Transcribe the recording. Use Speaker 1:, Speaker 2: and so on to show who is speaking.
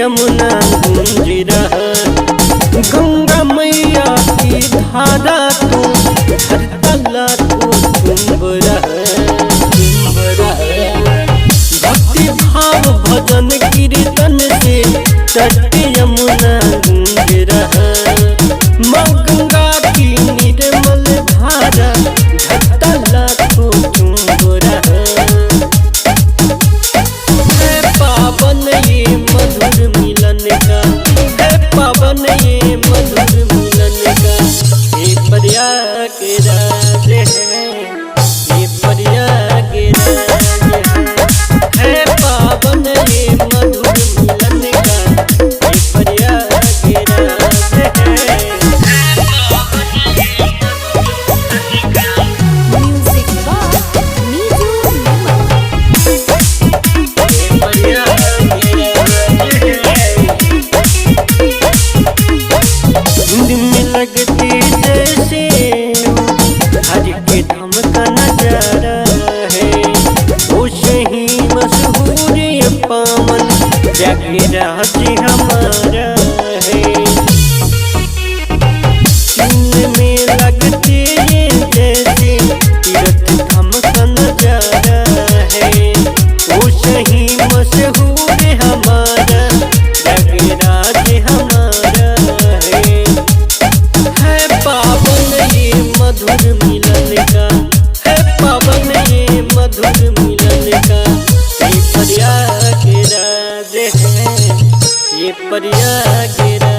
Speaker 1: यमुना गूंज रहा। गंगा मैया की धारा तू हर तला तू चुंब रहा। भक्ति भाव भजन कीर्तन से तट यमुना गूंज रहा। माँ गंगा की निर्मल धारा धतला को चुंब रहा। है पावन ये मधुर मिलन का, है पावन ये मधुर मिलन का। ये प्रयागराज है, ये प्रयागराज है। है पावन ये मधुर मिलन का, ये प्रयागराज है।
Speaker 2: Music by Niju Nirmal.
Speaker 1: Hind में लगती जैसे हज के धाम का नजारा है। वो ही मशहूर ये पावन प्रयागराज हमारा है। हिंद में लगती ये जैसे तीर्थ धाम का नजारा है। वो ही मशहूर हमारा प्रयागराज हमारा है। है पावन ये मधुर मिलन का, है पावन ये मधुर मिलन का। ये प्रयागराज है, ये प्रयागराज।